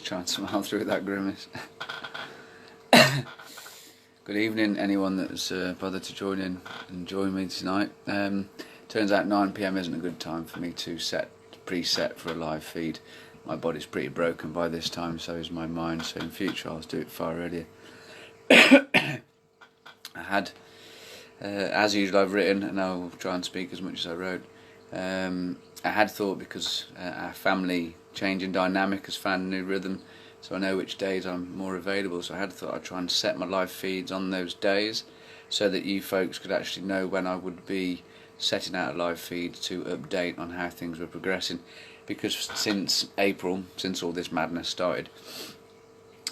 try and smile through that grimace. Good evening, anyone that's bothered to join in and join me tonight. Turns out 9 PM isn't a good time for me to preset for a live feed. My body's pretty broken by this time, so is my mind, so in future I'll do it far earlier. I had, as usual, I've written, and I'll try and speak as much as I wrote. I had thought, because our family changing dynamic has found a new rhythm, so I know which days I'm more available, so I had thought I'd try and set my live feeds on those days so that you folks could actually know when I would be setting out a live feed to update on how things were progressing. Because since April, since all this madness started,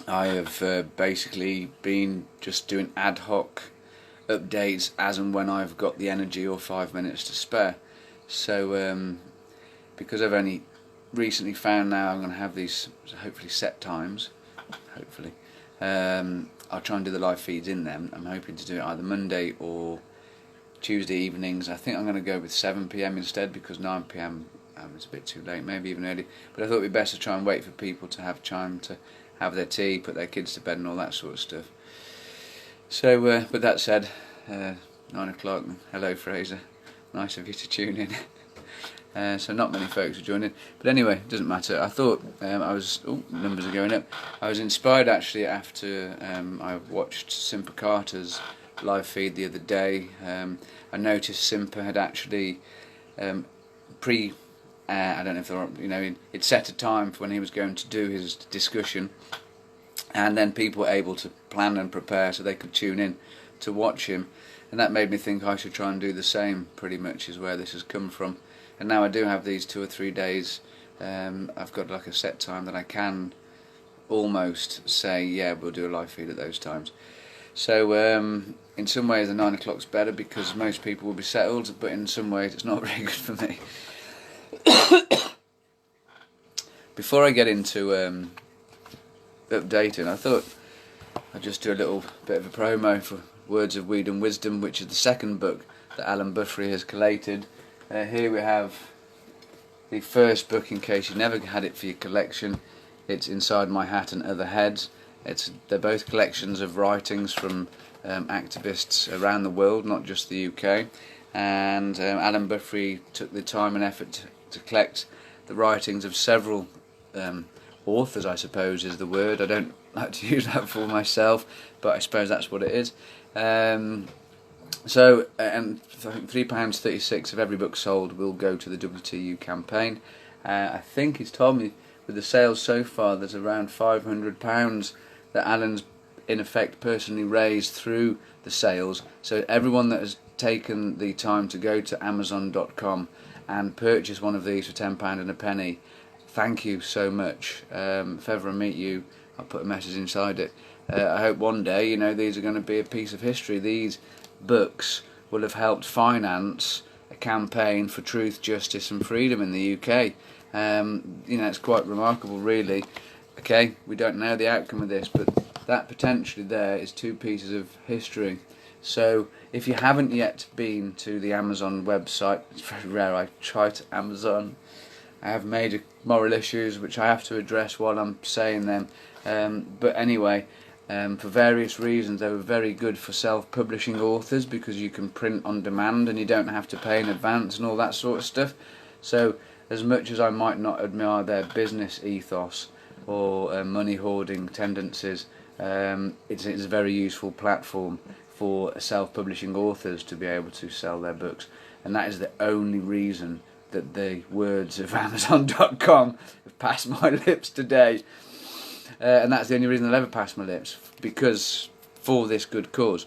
I have basically been just doing ad hoc updates as and when I've got the energy or 5 minutes to spare. So because I've only recently found now I'm going to have these hopefully set times, hopefully, I'll try and do the live feeds in them. I'm hoping to do it either Monday or Tuesday evenings. I think I'm going to go with 7 PM instead, because 9 PM it's a bit too late, maybe even early, but I thought it'd be best to try and wait for people to have time to have their tea, put their kids to bed and all that sort of stuff. So but that said, 9 o'clock, hello Fraser, nice of you to tune in. So not many folks are joining, but anyway, it doesn't matter. I thought numbers are going up. I was inspired actually after I watched Simper Carter's live feed the other day. I noticed Simper had actually I don't know if they're, it set a time for when he was going to do his discussion, and then people were able to plan and prepare so they could tune in to watch him, and that made me think I should try and do the same, pretty much is where this has come from. And now I do have these 2 or 3 days, I've got like a set time that I can almost say, yeah, we'll do a live feed at those times. So in some ways the 9 o'clock's better because most people will be settled, but in some ways it's not very good for me. Before I get into updating, I thought I'd just do a little bit of a promo for Words of Weed and Wisdom, which is the second book that Alan Buffrey has collated. Here we have the first book, in case you never had it for your collection. It's Inside My Hat and Other Heads. They're both collections of writings from activists around the world, not just the UK. And Alan Buffrey took the time and effort to collect the writings of several authors, I suppose is the word. I don't like to use that for myself, but I suppose that's what it is. So, and I think £3.36 of every book sold will go to the WTU campaign. I think he's told me with the sales so far there's around £500 that Alan's in effect personally raised through the sales. So everyone that has taken the time to go to Amazon.com and purchase one of these for £10 and a penny, thank you so much. If ever I meet you, I'll put a message inside it. I hope one day, these are going to be a piece of history. These books will have helped finance a campaign for truth, justice and freedom in the UK. It's quite remarkable, really. Okay, we don't know the outcome of this, but that potentially there is 2 pieces of history. So if you haven't yet been to the Amazon website, it's very rare I try to Amazon. I have major moral issues which I have to address while I'm saying them. But anyway, for various reasons they were very good for self-publishing authors, because you can print on demand and you don't have to pay in advance and all that sort of stuff. So as much as I might not admire their business ethos or money hoarding tendencies, it's a very useful platform for self-publishing authors to be able to sell their books, and that is the only reason that the words of Amazon.com have passed my lips today, and that's the only reason they'll ever pass my lips, because for this good cause.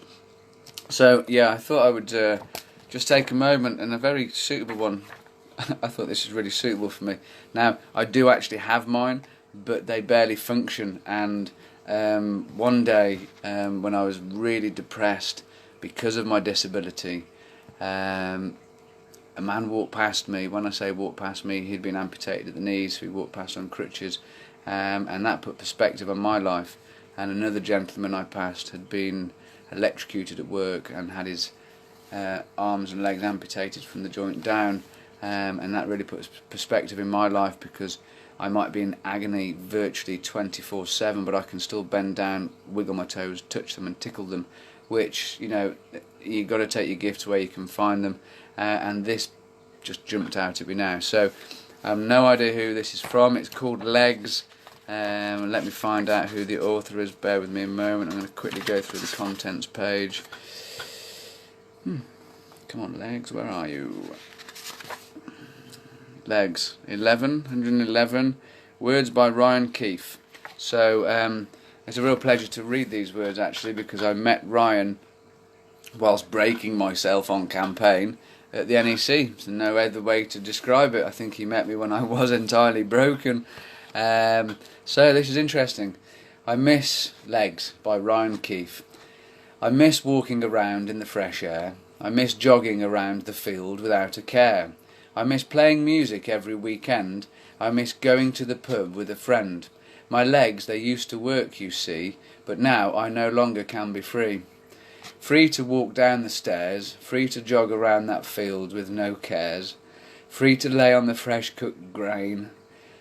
So yeah, I thought I would just take a moment, and a very suitable one. I thought this is really suitable for me. Now I do actually have mine, but they barely function, and one day when I was really depressed because of my disability, a man walked past me. When I say walked past me, he'd been amputated at the knees, so he walked past on crutches, and that put perspective on my life. And another gentleman I passed had been electrocuted at work and had his arms and legs amputated from the joint down, and that really puts perspective in my life, because I might be in agony virtually 24/7, but I can still bend down, wiggle my toes, touch them and tickle them, which, you know, you've got to take your gifts where you can find them, and this just jumped out at me now. So I have no idea who this is from. It's called Legs. Let me find out who the author is. Bear with me a moment. I'm going to quickly go through the contents page. Come on, Legs, where are you? Legs, 111 words by Ryan Keefe. So it's a real pleasure to read these words, actually, because I met Ryan whilst breaking myself on campaign at the NEC. There's no other way to describe it. I think he met me when I was entirely broken. So this is interesting. I miss Legs by Ryan Keefe. I miss walking around in the fresh air. I miss jogging around the field without a care. I miss playing music every weekend. I miss going to the pub with a friend. My legs, they used to work, you see, but now I no longer can be free. Free to walk down the stairs, free to jog around that field with no cares, free to lay on the fresh cooked grain,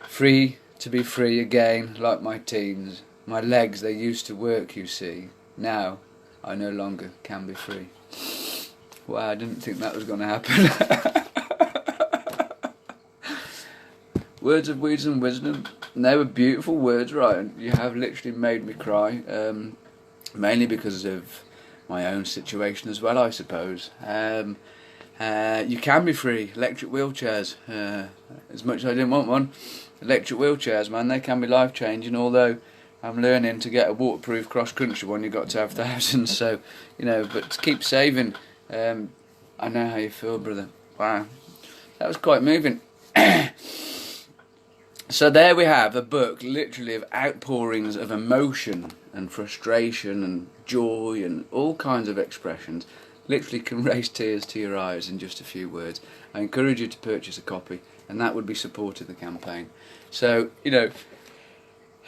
free to be free again like my teens. My legs, they used to work, you see, now I no longer can be free. Wow, I didn't think that was going to happen. Words of wisdom. They were beautiful words, Ryan. You have literally made me cry, mainly because of my own situation as well, I suppose. You can be free. Electric wheelchairs. As much as I didn't want one, electric wheelchairs, man, they can be life-changing, although I'm learning to get a waterproof cross-country one. You've got to have thousands, so, you know, but to keep saving. I know how you feel, brother. Wow. That was quite moving. So there we have a book literally of outpourings of emotion and frustration and joy and all kinds of expressions. Literally can raise tears to your eyes in just a few words. I encourage you to purchase a copy, and that would be supporting the campaign. So, you know,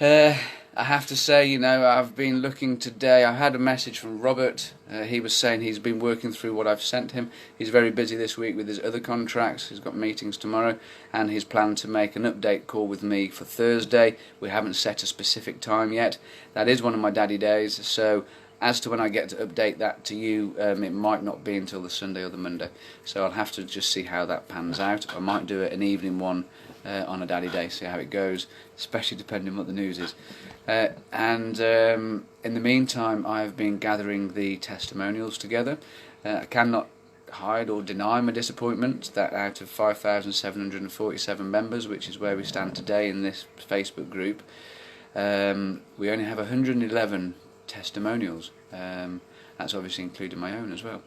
I have to say, you know, I've been looking today. I had a message from Robert. He was saying he's been working through what I've sent him. He's very busy this week with his other contracts. He's got meetings tomorrow, and he's planned to make an update call with me for Thursday. We haven't set a specific time yet. That is one of my daddy days, so as to when I get to update that to you, it might not be until the Sunday or the Monday. So I'll have to just see how that pans out. I might do it an evening one on a daddy day, see how it goes, especially depending on what the news is. And in the meantime, I have been gathering the testimonials together. I cannot hide or deny my disappointment that out of 5,747 members, which is where we stand today in this Facebook group, we only have 111 testimonials. That's obviously including my own as well.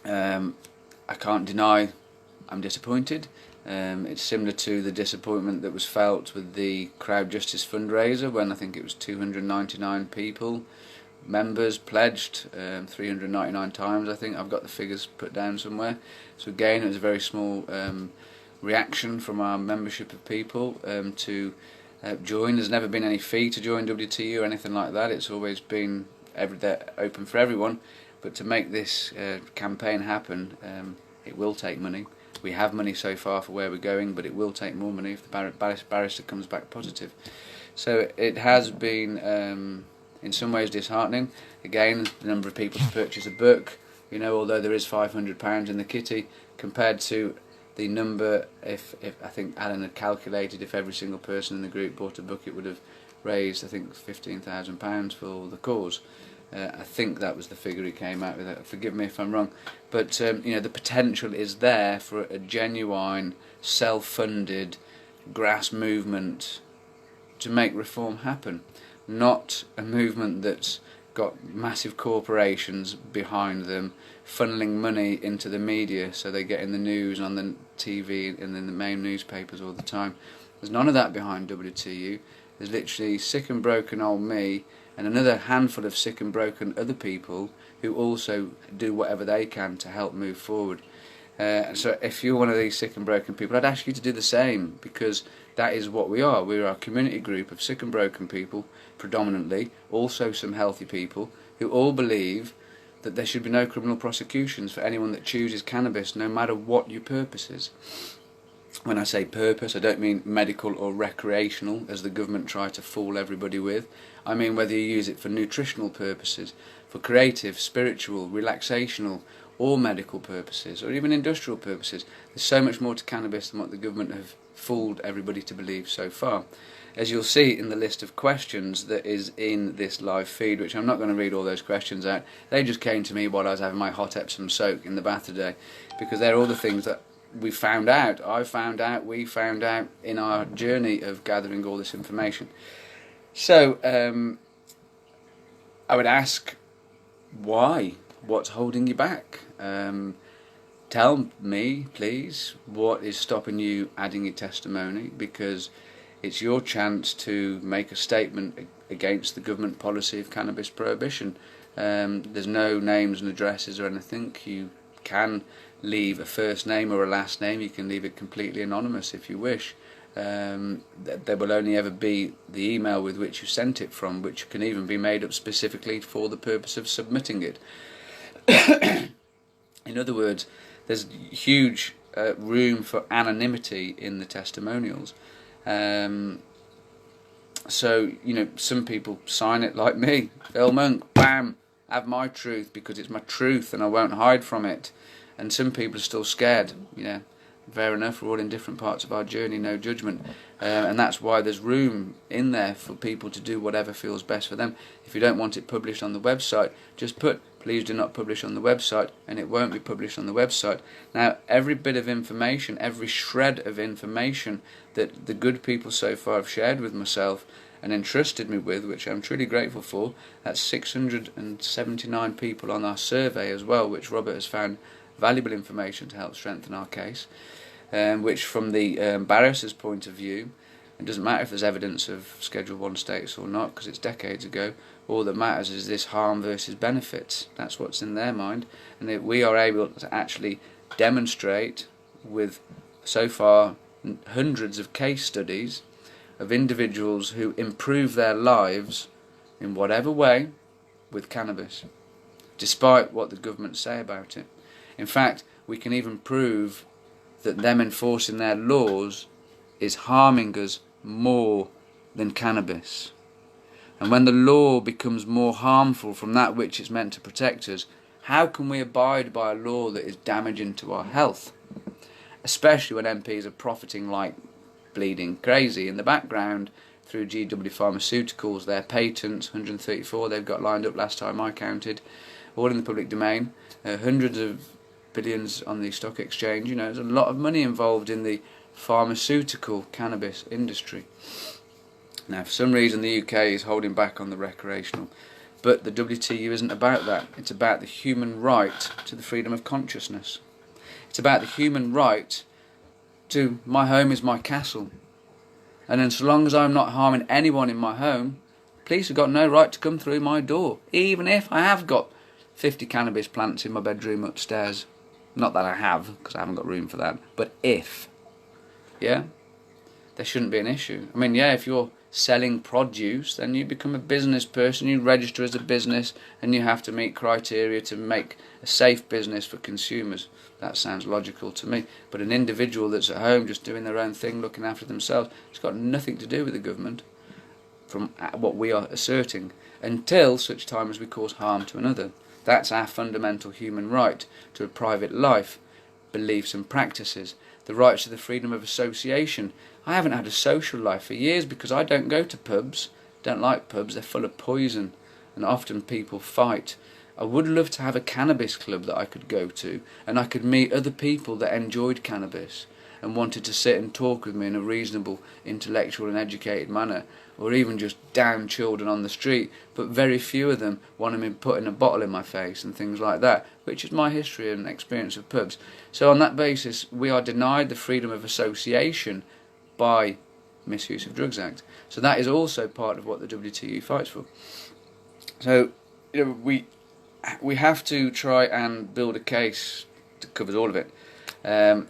I can't deny I'm disappointed. It's similar to the disappointment that was felt with the Crowd Justice fundraiser, when I think it was 299 people, members pledged, 399 times I think. I've got the figures put down somewhere. So again, it was a very small reaction from our membership of people to join. There's never been any fee to join WTU or anything like that. It's always been open for everyone. But to make this campaign happen, it will take money. We have money so far for where we're going, but it will take more money if the barrister comes back positive. So it has been, in some ways, disheartening. Again, the number of people to purchase a book, you know, although there is £500 in the kitty, compared to the number, if I think Alan had calculated, if every single person in the group bought a book, it would have raised, I think, £15,000 for the cause. I think that was the figure he came out with. Forgive me if I'm wrong, but you know, the potential is there for a genuine, self-funded grass movement to make reform happen, not a movement that's got massive corporations behind them funneling money into the media so they get in the news on the TV and in the main newspapers all the time. There's none of that behind WTU. There's literally sick and broken old me and another handful of sick and broken other people who also do whatever they can to help move forward. So if you're one of these sick and broken people, I'd ask you to do the same, because that is what we are. We're a community group of sick and broken people, predominantly, also some healthy people, who all believe that there should be no criminal prosecutions for anyone that chooses cannabis, no matter what your purpose is. When I say purpose, I don't mean medical or recreational, as the government try to fool everybody with. I mean whether you use it for nutritional purposes, for creative, spiritual, relaxational, or medical purposes, or even industrial purposes. There's so much more to cannabis than what the government have fooled everybody to believe so far. As you'll see in the list of questions that is in this live feed, which I'm not going to read all those questions out, they just came to me while I was having my hot Epsom soak in the bath today, because they're all the things that we found out, I found out, we found out in our journey of gathering all this information. So I would ask, why? What's holding you back? Tell me, please, what is stopping you adding your testimony, because it's your chance to make a statement against the government policy of cannabis prohibition. There's no names and addresses or anything. You can leave a first name or a last name. You can leave it completely anonymous if you wish. There will only ever be the email with which you sent it from, which can even be made up specifically for the purpose of submitting it. In other words, there's huge room for anonymity in the testimonials. So, you know, some people sign it like me. Phil Monk, bam, have my truth because it's my truth and I won't hide from it. And some people are still scared, you know. Fair enough, we're all in different parts of our journey, no judgment. And that's why there's room in there for people to do whatever feels best for them. If you don't want it published on the website, just put, please do not publish on the website, and it won't be published on the website. Now, every bit of information, every shred of information that the good people so far have shared with myself and entrusted me with, which I'm truly grateful for, that's 679 people on our survey as well, which Robert has found valuable information to help strengthen our case, which from the barrister's point of view, it doesn't matter if there's evidence of Schedule 1 status or not, because it's decades ago. All that matters is this harm versus benefits. That's what's in their mind, and that we are able to actually demonstrate with, so far, hundreds of case studies of individuals who improve their lives in whatever way with cannabis, despite what the government say about it. In fact, we can even prove that them enforcing their laws is harming us more than cannabis. And when the law becomes more harmful from that which it's meant to protect us, how can we abide by a law that is damaging to our health? Especially when MPs are profiting like bleeding crazy in the background through GW Pharmaceuticals, their patents, 134 they've got lined up last time I counted, all in the public domain, hundreds of billions on the stock exchange. You know, there's a lot of money involved in the pharmaceutical cannabis industry. Now, for some reason, the UK is holding back on the recreational, but the WTU isn't about that. It's about the human right to the freedom of consciousness. It's about the human right to my home is my castle. And then so long as I'm not harming anyone in my home, police have got no right to come through my door, even if I have got 50 cannabis plants in my bedroom upstairs. Not that I have, because I haven't got room for that, but if, yeah, there shouldn't be an issue. I mean, yeah, if you're selling produce, then you become a business person, you register as a business, and you have to meet criteria to make a safe business for consumers. That sounds logical to me. But an individual that's at home just doing their own thing, looking after themselves, it's got nothing to do with the government, from what we are asserting, until such time as we cause harm to another. That's our fundamental human right to a private life, beliefs and practices, the rights to the freedom of association. I haven't had a social life for years because I don't go to pubs. Don't like pubs, they're full of poison and often people fight. I would love to have a cannabis club that I could go to, and I could meet other people that enjoyed cannabis and wanted to sit and talk with me in a reasonable, intellectual and educated manner, or even just down children on the street, but very few of them wanted me putting a bottle in my face and things like that, which is my history and experience of pubs. So on that basis, we are denied the freedom of association by Misuse of Drugs Act. So that is also part of what the WTU fights for. So, you know, we have to try and build a case that covers all of it.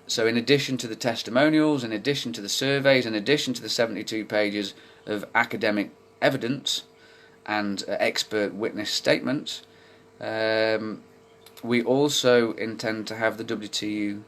So in addition to the testimonials, in addition to the surveys, in addition to the 72 pages of academic evidence and expert witness statements, we also intend to have the WTU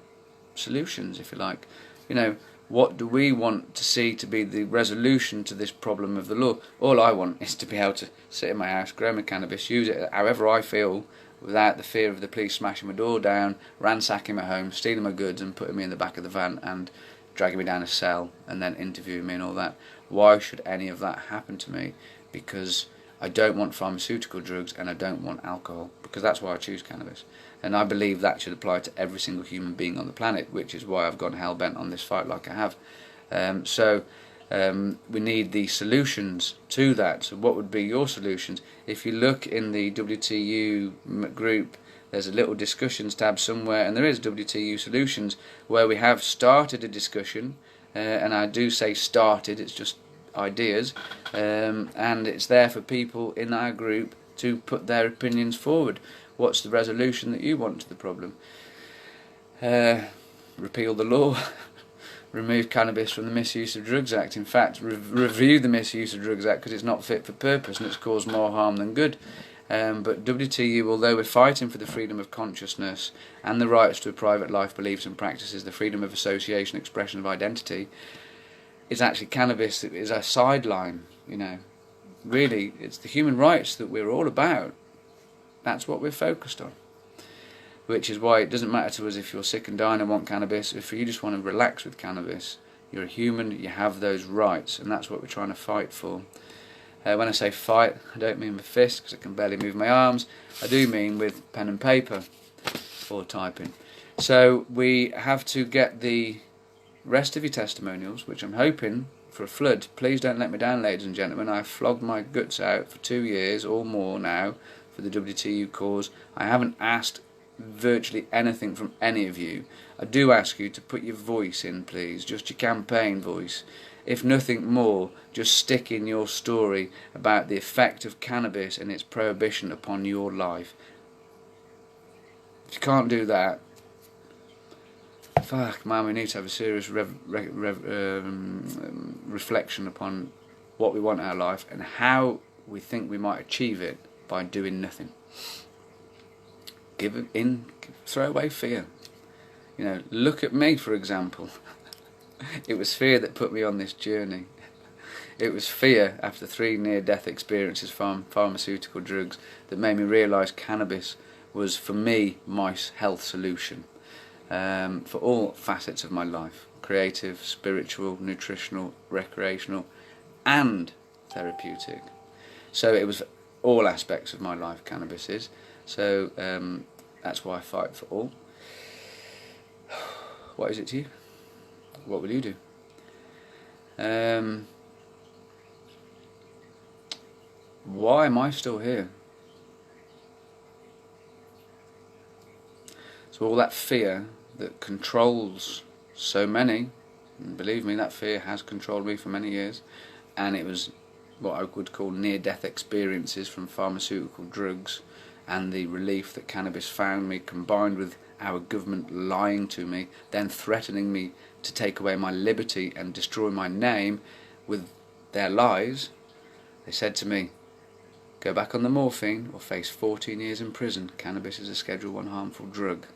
solutions, if you like. You know, What do we want to see to be the resolution to this problem of the law? All I want is to be able to sit in my house, grow my cannabis, use it however I feel, without the fear of the police smashing my door down, ransacking my home, stealing my goods and putting me in the back of the van and dragging me down a cell and then interviewing me and all that. Why should any of that happen to me? Because I don't want pharmaceutical drugs and I don't want alcohol, because that's why I choose cannabis. And I believe that should apply to every single human being on the planet, which is why I've gone hell-bent on this fight like I have. We need the solutions to that. So what would be your solutions? If you look in the WTU group, there's a little discussions tab somewhere, and there is WTU Solutions, where we have started a discussion, and I do say started, it's just ideas, and it's there for people in our group to put their opinions forward. What's the resolution that you want to the problem? Repeal the law, remove cannabis from the Misuse of Drugs Act. In fact, review the Misuse of Drugs Act because it's not fit for purpose and it's caused more harm than good. But WTU, although we're fighting for the freedom of consciousness and the rights to a private life, beliefs and practices, the freedom of association, expression of identity, is actually cannabis that is a sideline, you know. Really, it's the human rights that we're all about. That's what we're focused on. Which is why it doesn't matter to us if you're sick and dying and want cannabis. If you just want to relax with cannabis, you're a human, you have those rights, and that's what we're trying to fight for. When I say fight, I don't mean with fists, because I can barely move my arms. I do mean with pen and paper, or typing. So we have to get the rest of your testimonials, which I'm hoping for a flood. Please don't let me down, ladies and gentlemen. I've flogged my guts out for 2 years or more now for the WTU cause. I haven't asked virtually anything from any of you. I do ask you to put your voice in, please, just your campaign voice. If nothing more, just stick in your story about the effect of cannabis and its prohibition upon your life. If you can't do that, fuck man, we need to have a serious reflection upon what we want in our life and how we think we might achieve it by doing nothing. Throw away fear. You know, look at me, for example. It was fear that put me on this journey. It was fear after 3 near-death experiences from pharmaceutical drugs that made me realise cannabis was, for me, my health solution for all facets of my life. Creative, spiritual, nutritional, recreational and therapeutic. So it was all aspects of my life, cannabis is. So that's why I fight for all. What is it to you? What will you do? Why am I still here? So all that fear that controls so many, and believe me, that fear has controlled me for many years, and it was what I would call near-death experiences from pharmaceutical drugs and the relief that cannabis found me, combined with our government lying to me, then threatening me to take away my liberty and destroy my name with their lies. They said to me, go back on the morphine or face 14 years in prison. Cannabis is a Schedule 1 harmful drug.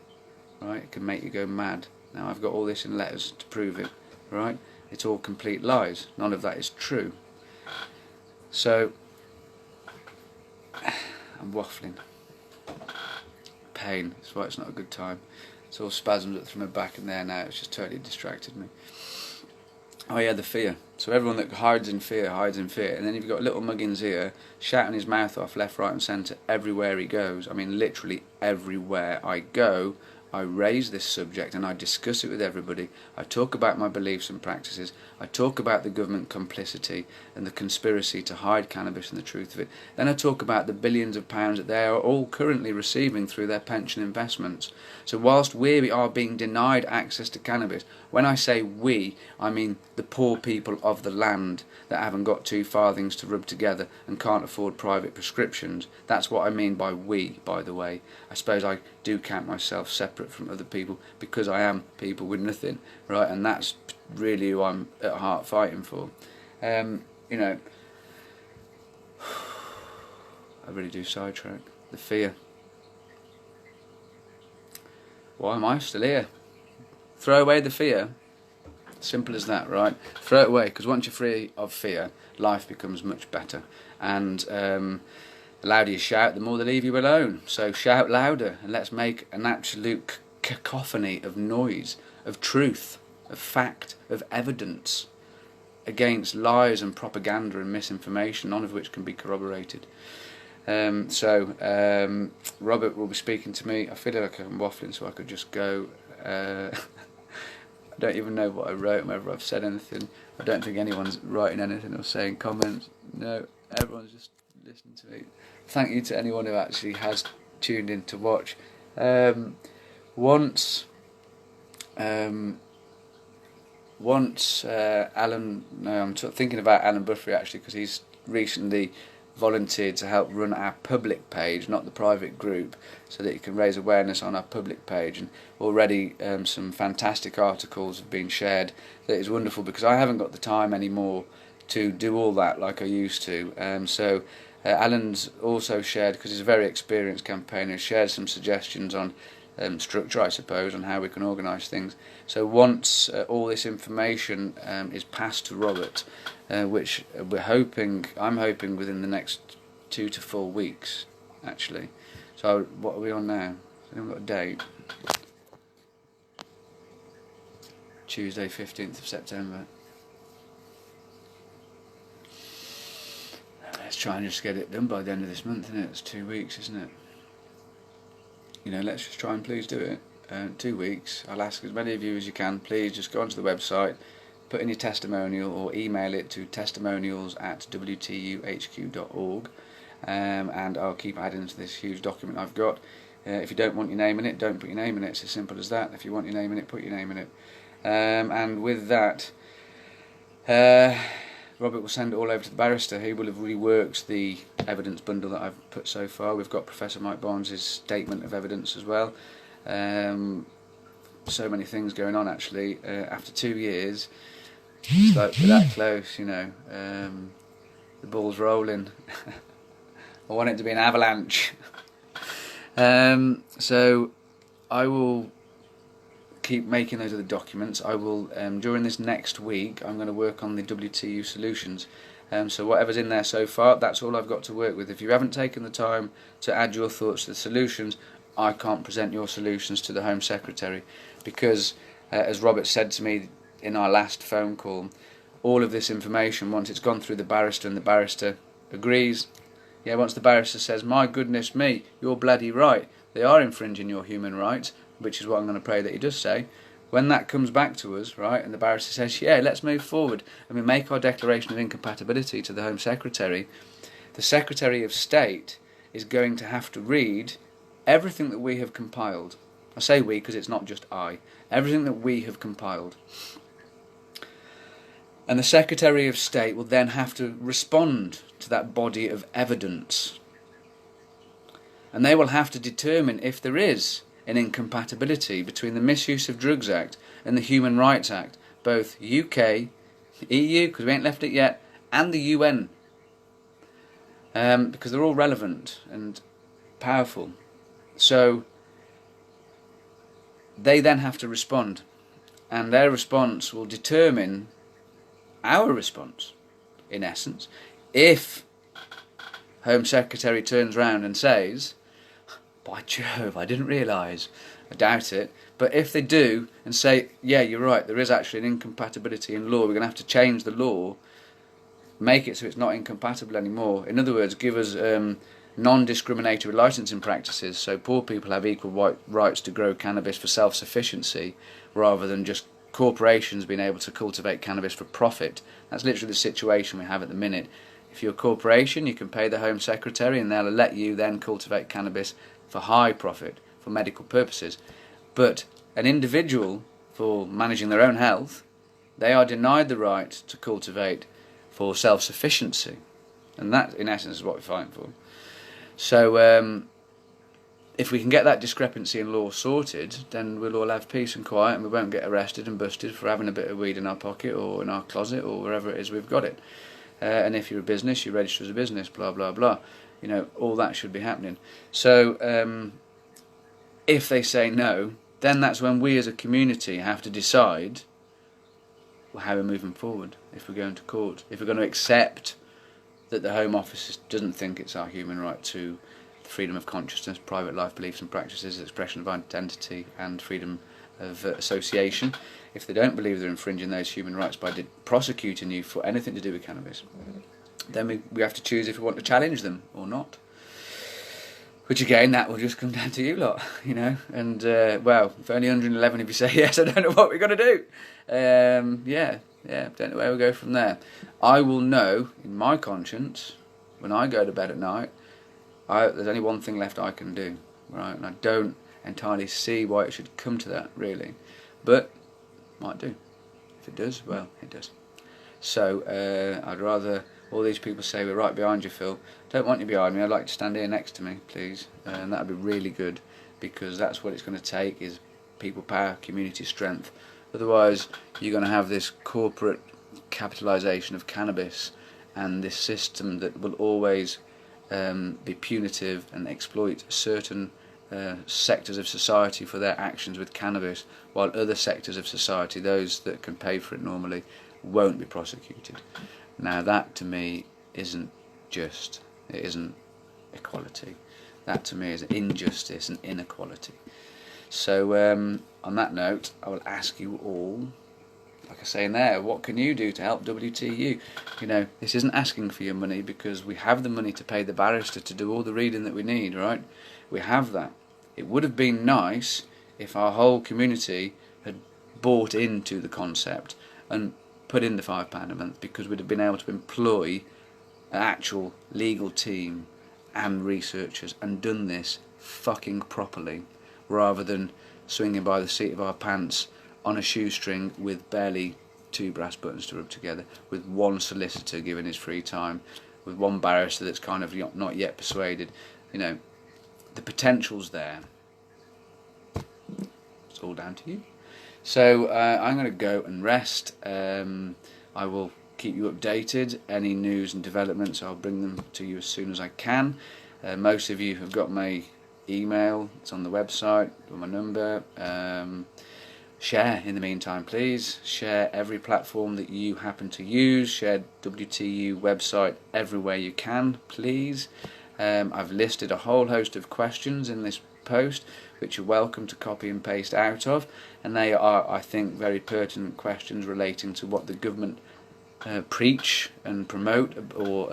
Right? It can make you go mad. Now I've got all this in letters to prove it. Right? It's all complete lies. None of that is true. So I'm waffling. Pain. That's why it's not a good time. It's all spasms up through my back and there now. It's just totally distracted me. Oh yeah, the fear. So everyone that hides in fear, hides in fear. And then you've got little Muggins here shouting his mouth off left, right and centre everywhere he goes. I mean literally everywhere I go, I raise this subject and I discuss it with everybody. I talk about my beliefs and practices. I talk about the government complicity and the conspiracy to hide cannabis and the truth of it. Then I talk about the billions of pounds that they are all currently receiving through their pension investments. So whilst we are being denied access to cannabis, when I say we, I mean the poor people of the land that haven't got 2 farthings to rub together and can't afford private prescriptions. That's what I mean by we, by the way. I suppose I do count myself separate from other people because I am people with nothing, right? And that's really who I'm at heart fighting for. You know, I really do sidetrack. The fear. Why am I still here? Throw away the fear. Simple as that, right? Throw it away, because once you're free of fear, life becomes much better. And the louder you shout, the more they leave you alone. So shout louder, and let's make an absolute cacophony of noise, of truth, of fact, of evidence, against lies and propaganda and misinformation, none of which can be corroborated. Robert will be speaking to me. I feel like I'm waffling, so I could just go. I don't even know what I wrote, whether I've said anything. I don't think anyone's writing anything or saying comments. No, everyone's just listening to me. Thank you to anyone who actually has tuned in to watch. Once Alan, no, I'm thinking about Alan Buffery actually, because he's recently volunteered to help run our public page, not the private group, so that you can raise awareness on our public page. And already some fantastic articles have been shared. That is wonderful, because I haven't got the time anymore to do all that like I used to. Alan's also shared, because he's a very experienced campaigner, shared some suggestions on structure, I suppose, on how we can organise things. So once all this information is passed to Robert, which I'm hoping within the next 2 to 4 weeks, actually. So what are we on now? I haven't got a date. Tuesday, 15th of September. Let's try and just get it done by the end of this month, isn't it? It's 2 weeks, isn't it? You know, let's just try and please do it. 2 weeks. I'll ask as many of you as you can. Please just go onto the website, put in your testimonial, or email it to testimonials@wtuhq.org, and I'll keep adding to this huge document I've got. If you don't want your name in it, don't put your name in it. It's as simple as that. If you want your name in it, put your name in it. And with that, Robert will send it all over to the barrister. He will have reworked the evidence bundle that I've put so far. We've got Professor Mike Barnes' statement of evidence as well. So many things going on, actually. After 2 years, it's like we're that close, you know. The ball's rolling. I want it to be an avalanche. So I will keep making those other documents. I will, during this next week, I'm going to work on the WTU solutions. So whatever's in there so far, that's all I've got to work with. If you haven't taken the time to add your thoughts to the solutions, I can't present your solutions to the Home Secretary, because, as Robert said to me in our last phone call, all of this information, once it's gone through the barrister and the barrister agrees, once the barrister says, my goodness me, you're bloody right, they are infringing your human rights, which is what I'm going to pray that he does say, when that comes back to us, right, and the barrister says, let's move forward, and we make our declaration of incompatibility to the Home Secretary, the Secretary of State is going to have to read everything that we have compiled. I say we because it's not just I. Everything that we have compiled. And the Secretary of State will then have to respond to that body of evidence. And they will have to determine if there is an incompatibility between the Misuse of Drugs Act and the Human Rights Act, both UK, EU, because we ain't left it yet, and the UN. Because they're all relevant and powerful. So they then have to respond, and their response will determine our response, in essence. If Home Secretary turns round and says, by Jove, I didn't realise, I doubt it, but if they do and say, you're right, there is actually an incompatibility in law, we're going to have to change the law, make it so it's not incompatible anymore. In other words, give us non-discriminatory licensing practices, so poor people have equal rights to grow cannabis for self-sufficiency, rather than just corporations being able to cultivate cannabis for profit. That's literally the situation we have at the minute. If you're a corporation, you can pay the Home Secretary and they'll let you then cultivate cannabis for high profit, for medical purposes. But an individual, for managing their own health, they are denied the right to cultivate for self-sufficiency. And that, in essence, is what we're fighting for. So if we can get that discrepancy in law sorted, then we'll all have peace and quiet, and we won't get arrested and busted for having a bit of weed in our pocket or in our closet or wherever it is we've got it. And if you're a business, you register as a business, blah, blah, blah. You know, all that should be happening. So if they say no, then that's when we as a community have to decide how we're moving forward, if we're going to court, if we're going to accept that the Home Office doesn't think it's our human right to freedom of consciousness, private life, beliefs and practices, expression of identity and freedom of association. If they don't believe they're infringing those human rights by prosecuting you for anything to do with cannabis, then we have to choose if we want to challenge them or not. Which again, that will just come down to you lot, you know. And well, if only 111 of you say yes, I don't know what we're going to do. Yeah, don't know where we'll go from there. I will know in my conscience when I go to bed at night. There's only one thing left I can do, right? And I don't entirely see why it should come to that, really, but might do. If it does, well, it does. So I'd rather all these people say, we're right behind you, Phil. Don't want you behind me, I'd like to stand here next to me, please. And that would be really good, because that's what it's going to take, is people power, community strength. Otherwise you're going to have this corporate capitalisation of cannabis and this system that will always be punitive and exploit certain sectors of society for their actions with cannabis, while other sectors of society, those that can pay for it normally, won't be prosecuted. Now that to me isn't just, it isn't equality. That to me is injustice and inequality. So on that note, I will ask you all, like I say in there, what can you do to help WTU? You know, this isn't asking for your money, because we have the money to pay the barrister to do all the reading that we need, right? We have that. It would have been nice if our whole community had bought into the concept and put in the £5 a month, because we'd have been able to employ an actual legal team and researchers and done this fucking properly, rather than swinging by the seat of our pants on a shoestring with barely 2 brass buttons to rub together, with one solicitor giving his free time, with one barrister that's kind of not yet persuaded. You know, the potential's there. It's all down to you. So I'm going to go and rest. I will keep you updated. Any news and developments, I'll bring them to you as soon as I can. Most of you have got my email, it's on the website, or my number. Share in the meantime, please. Share every platform that you happen to use. Share WTU website everywhere you can, please. I've listed a whole host of questions in this post, which you're welcome to copy and paste out of, and they are, I think, very pertinent questions relating to what the government preach and promote, or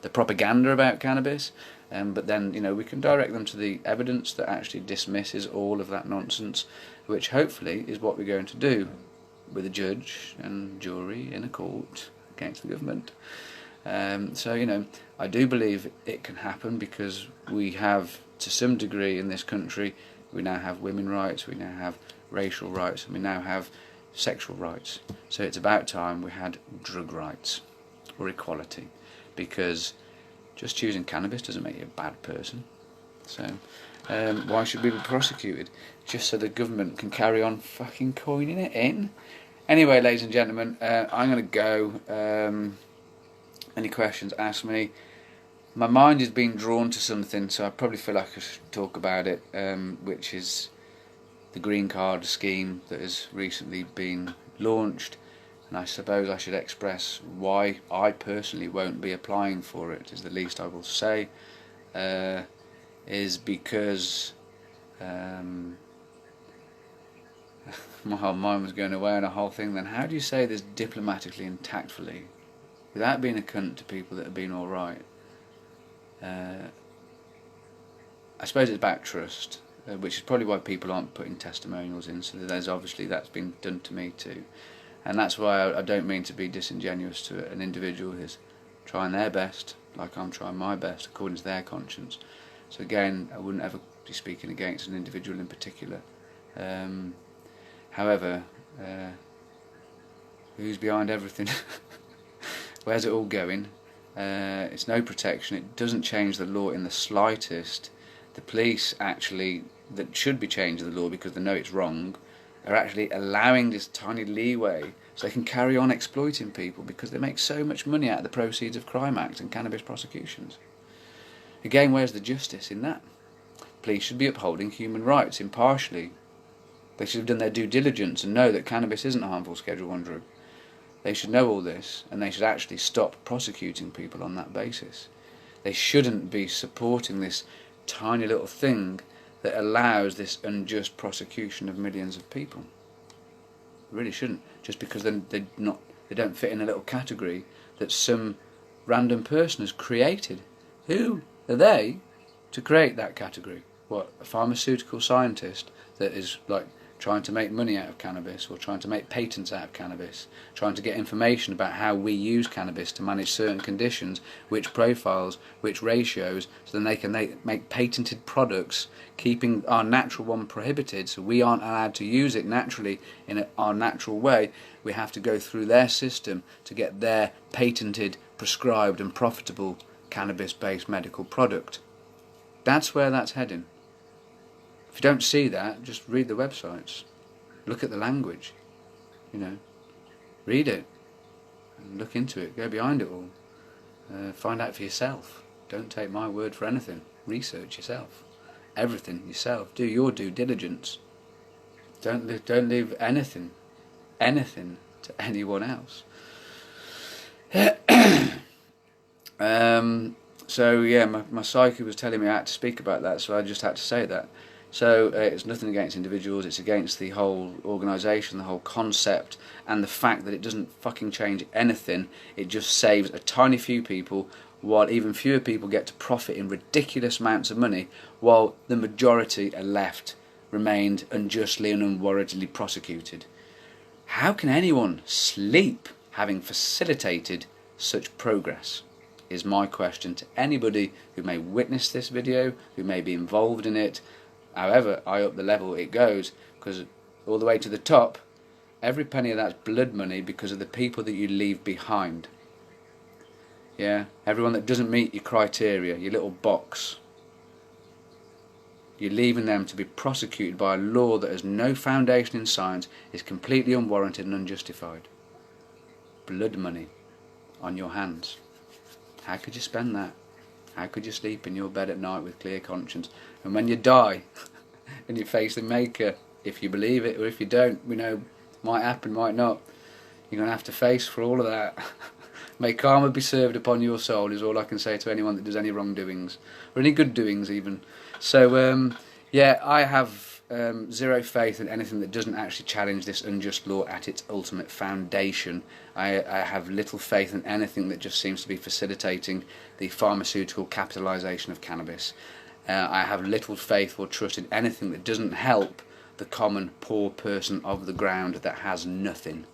the propaganda about cannabis. But then, you know, we can direct them to the evidence that actually dismisses all of that nonsense, which hopefully is what we're going to do with a judge and jury in a court against the government. So, you know, I do believe it can happen, because we have, to some degree in this country, we now have women's rights, we now have racial rights, and we now have sexual rights. So it's about time we had drug rights, or equality, because just choosing cannabis doesn't make you a bad person. So why should we be prosecuted? Just so the government can carry on fucking coining it in? Anyway, ladies and gentlemen, I'm going to go. Any questions, ask me. My mind is being drawn to something, so I probably feel like I should talk about it, which is the green card scheme that has recently been launched. And I suppose I should express why I personally won't be applying for it, is the least I will say. Is because my whole mind was going away on a whole thing. Then how do you say this diplomatically and tactfully, without being a cunt to people that have been alright? I suppose it's about trust, which is probably why people aren't putting testimonials in. So there's obviously, that's been done to me too. And that's why I don't mean to be disingenuous to an individual who's trying their best, like I'm trying my best, according to their conscience. So again, I wouldn't ever be speaking against an individual in particular. However, who's behind everything? Where's it all going? It's no protection. It doesn't change the law in the slightest. The police actually, that should be changing the law because they know it's wrong, are actually allowing this tiny leeway so they can carry on exploiting people, because they make so much money out of the Proceeds of Crime Act and cannabis prosecutions. Again, where's the justice in that? Police should be upholding human rights impartially. They should have done their due diligence and know that cannabis isn't a harmful Schedule 1 drug. They should know all this, and they should actually stop prosecuting people on that basis. They shouldn't be supporting this tiny little thing that allows this unjust prosecution of millions of people. They really shouldn't, just because they don't fit in a little category that some random person has created. Who are they to create that category? What, a pharmaceutical scientist that is like trying to make money out of cannabis, or trying to make patents out of cannabis, trying to get information about how we use cannabis to manage certain conditions, which profiles, which ratios, so then they can make patented products, keeping our natural one prohibited, so we aren't allowed to use it naturally in our natural way. We have to go through their system to get their patented, prescribed and profitable cannabis-based medical product. That's where that's heading. If you don't see that, just read the websites. Look at the language. Read it. And look into it. Go behind it all. Find out for yourself. Don't take my word for anything. Research yourself. Everything yourself. Do your due diligence. Don't leave anything to anyone else. So yeah, my psyche was telling me I had to speak about that, so I just had to say that. So it's nothing against individuals, it's against the whole organisation, the whole concept, and the fact that it doesn't fucking change anything. It just saves a tiny few people, while even fewer people get to profit in ridiculous amounts of money, while the majority are left, remained unjustly and unwarrantedly prosecuted. How can anyone sleep having facilitated such progress? Is my question to anybody who may witness this video, who may be involved in it, however high up the level it goes, because all the way to the top, every penny of that's blood money because of the people that you leave behind. Yeah, everyone that doesn't meet your criteria, your little box, you're leaving them to be prosecuted by a law that has no foundation in science, is completely unwarranted and unjustified. Blood money on your hands. How could you spend that? How could you sleep in your bed at night with clear conscience? And when you die and you face the Maker, if you believe it or if you don't, might happen, might not. You're going to have to face for all of that. May karma be served upon your soul is all I can say to anyone that does any wrongdoings, or any good doings even. So yeah, I have zero faith in anything that doesn't actually challenge this unjust law at its ultimate foundation. I have little faith in anything that just seems to be facilitating the pharmaceutical capitalisation of cannabis. I have little faith or trust in anything that doesn't help the common poor person of the ground that has nothing.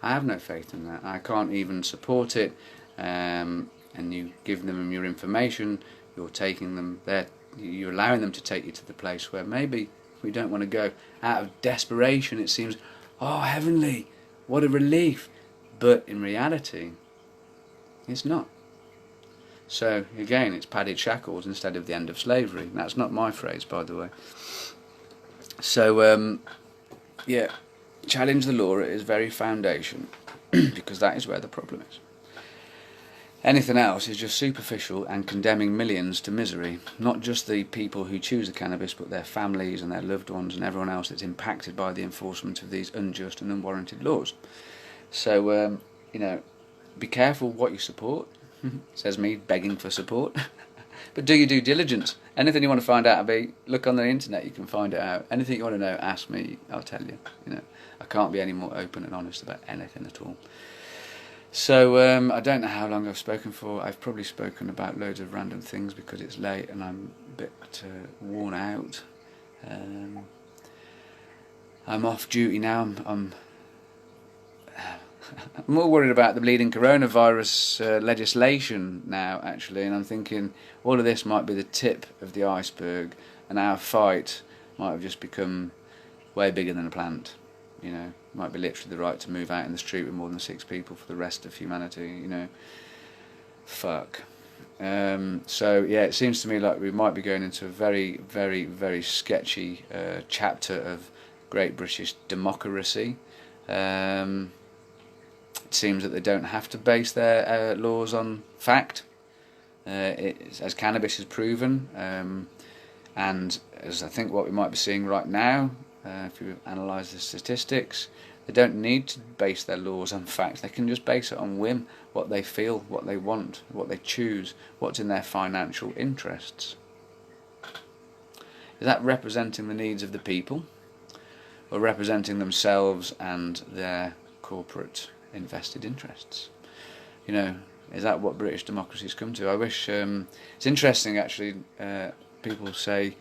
I have no faith in that. I can't even support it. And you give them your information, you're taking them there, you're allowing them to take you to the place where maybe we don't want to go. Out of desperation, it seems, oh heavenly, what a relief. But in reality, it's not. So again, it's padded shackles instead of the end of slavery. That's not my phrase, by the way. So yeah, challenge the law at its very foundation, because that is where the problem is. Anything else is just superficial and condemning millions to misery. Not just the people who choose the cannabis, but their families and their loved ones and everyone else that's impacted by the enforcement of these unjust and unwarranted laws. So, be careful what you support. Says me, begging for support. But do your due diligence. Anything you want to find out about, look on the internet, you can find it out. Anything you want to know, ask me, I'll tell you. I can't be any more open and honest about anything at all. So I don't know how long I've spoken for. I've probably spoken about loads of random things because it's late and I'm a bit worn out. I'm off duty now. I'm more worried about the bleeding coronavirus legislation now, actually, and I'm thinking all of this might be the tip of the iceberg, and our fight might have just become way bigger than a plant. Might be literally the right to move out in the street with more than 6 people for the rest of humanity. Fuck. So yeah, it seems to me like we might be going into a very, very, very sketchy chapter of Great British democracy. It seems that they don't have to base their laws on fact, as cannabis has proven, and as I think what we might be seeing right now, if you analyse the statistics, They don't need to base their laws on facts. They can just base it on whim, what they feel, what they want, what they choose, what's in their financial interests. Is that representing the needs of the people, or representing themselves and their corporate invested interests? You know, is that what British democracy's come to? I wish, it's interesting actually, people say,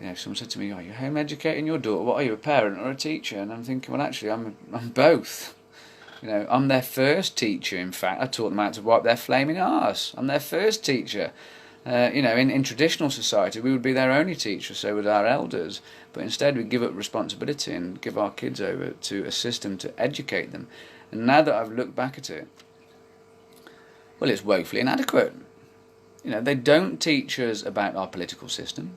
you know, someone said to me, "Are you home educating your daughter? What are you, a parent or a teacher?" And I'm thinking, well, actually, I'm both. You know, I'm their first teacher. In fact, I taught them how to wipe their flaming arse. I'm their first teacher. You know, in traditional society, we would be their only teacher, so would our elders. But instead, we give up responsibility and give our kids over to a system to educate them. And now that I've looked back at it, well, it's woefully inadequate. You know, they don't teach us about our political system,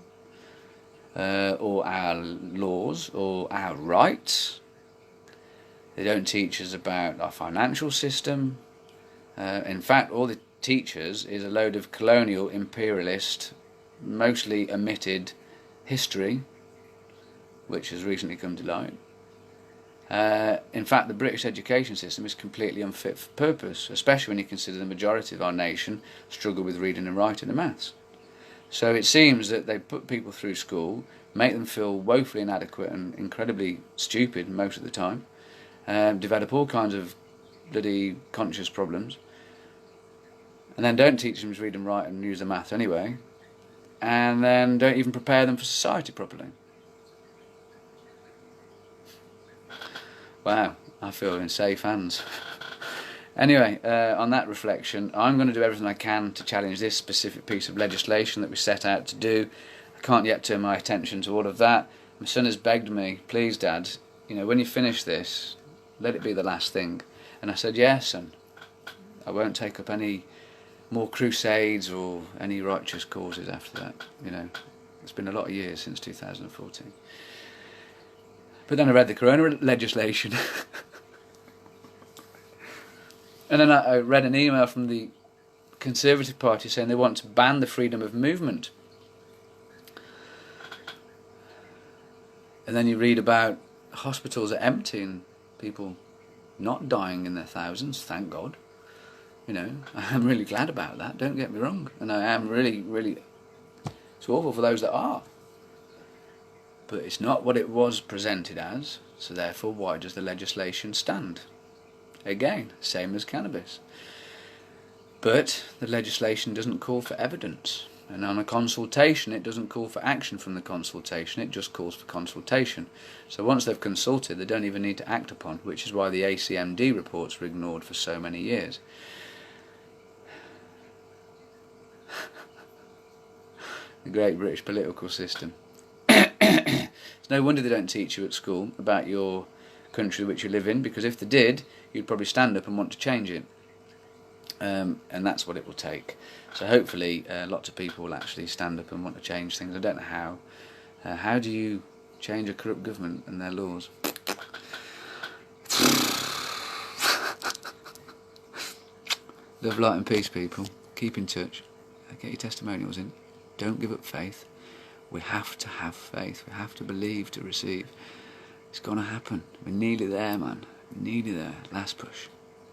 or our laws, or our rights. They don't teach us about our financial system. In fact, all they teach us is a load of colonial, imperialist, mostly omitted history, which has recently come to light. In fact, the British education system is completely unfit for purpose, especially when you consider the majority of our nation struggle with reading and writing and maths. So it seems that they put people through school, make them feel woefully inadequate and incredibly stupid most of the time, develop all kinds of bloody conscious problems, and then don't teach them to read and write and use the math anyway, and then don't even prepare them for society properly. Wow, I feel in safe hands. Anyway, on that reflection, I'm going to do everything I can to challenge this specific piece of legislation that we set out to do. I can't yet turn my attention to all of that. My son has begged me, "Please, Dad, you know, when you finish this, let it be the last thing." And I said, "Yes, son. I won't take up any more crusades or any righteous causes after that." You know, it's been a lot of years since 2014. But then I read the Corona legislation. And then I read an email from the Conservative Party saying they want to ban the freedom of movement. And then you read about hospitals are empty and people not dying in their thousands, thank God. You know, I'm really glad about that, don't get me wrong. And I am really, it's awful for those that are. But it's not what it was presented as, so therefore why does the legislation stand? Again, same as cannabis. But the legislation doesn't call for evidence. And on a consultation, it doesn't call for action from the consultation, it just calls for consultation. So once they've consulted, they don't even need to act upon, which is why the ACMD reports were ignored for so many years. The great British political system. It's no wonder they don't teach you at school about your country which you live in, because if they did, you'd probably stand up and want to change it. And that's what it will take. So hopefully lots of people will actually stand up and want to change things. I don't know how. How do you change a corrupt government and their laws? Love, light and peace, people. Keep in touch. Get your testimonials in. Don't give up faith. We have to have faith. We have to believe to receive. It's going to happen. We're nearly there, man. We're nearly there. Last push.